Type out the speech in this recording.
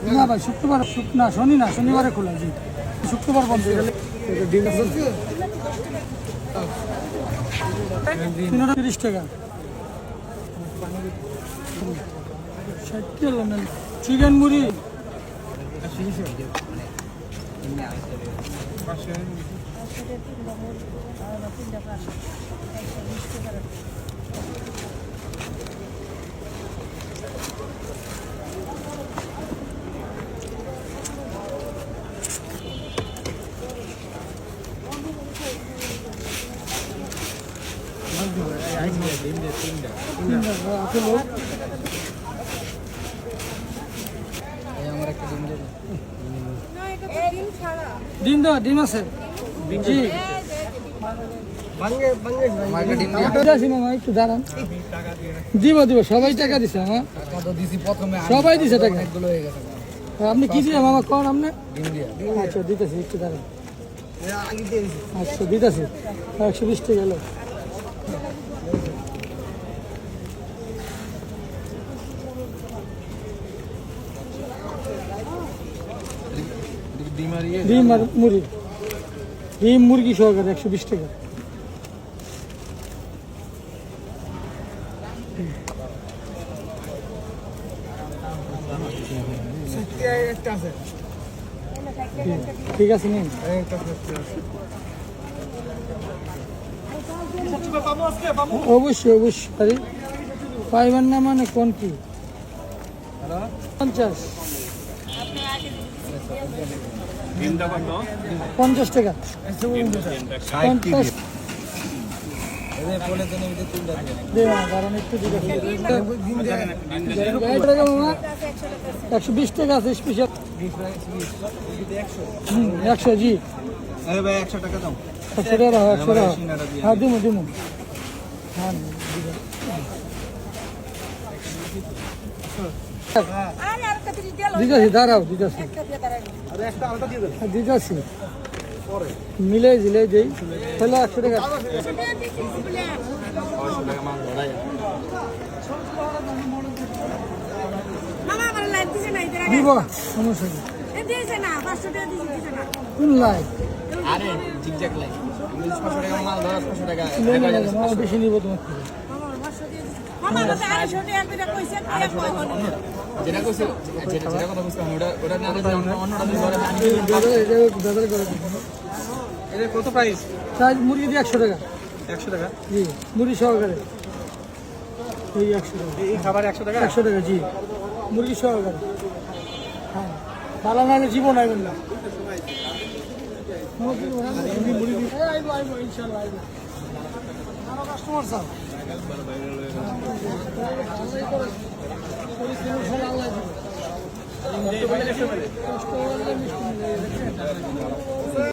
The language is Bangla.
না ভাই শুক্রবার না শনি না শনিবারে খোলা জি শুক্রবার বন্ধ ডিম 30 টাকা 60 কিলো নেন চিকেন মুড়ি ডিম দাও ডিম আছে জি একটু দাঁড়ান দিব দিব সবাই টাকা দিছে আমার সবাই দিছে টাকা আপনি কি দিয়ে মামা কন আপনি আচ্ছা দিতেছি একটু দাঁড়ান আচ্ছা দিতেছি 120 টাকা গেল ডিম আর মুড়ি ডিম মুরগি সহকারে 120 টাকা ঠিক আছে নিন অবশ্যই অবশ্যই পাইবেন না মানে কোন কি 50 টাকা 50 কারণ একটু 120 টাকা আছে স্পেশাল 100 জি 100 টাকা দাও 100 টাকা 100 টাকা হ্যাঁ দিমু হ্যাঁ দিদাসি দাঁড়াও দিদাসি দিদাসি মিলে জিলে দেই তাহলে 100 টাকা দিব সমস্যা কোন লাইট আরে জিগজ্যাগ লাইট 600 টাকা মাল ধরা 600 টাকা বেশি নিব তোমার যেটা কইছে যেটা কথা বুঝতে ওটা না অন্যটা এটা কত প্রাইস সাইজ মুরগি দিয়ে 100 টাকা 100 টাকা জি মুরগি সহকারে এই 100 টাকা এই খাবার 100 টাকা 100 টাকা জি মুরগি সহকারে হ্যাঁ ভালো নাহলে জীবন আইবেন না ইনশাআল্লাহ আইবো আমার কাস্টমার স্যার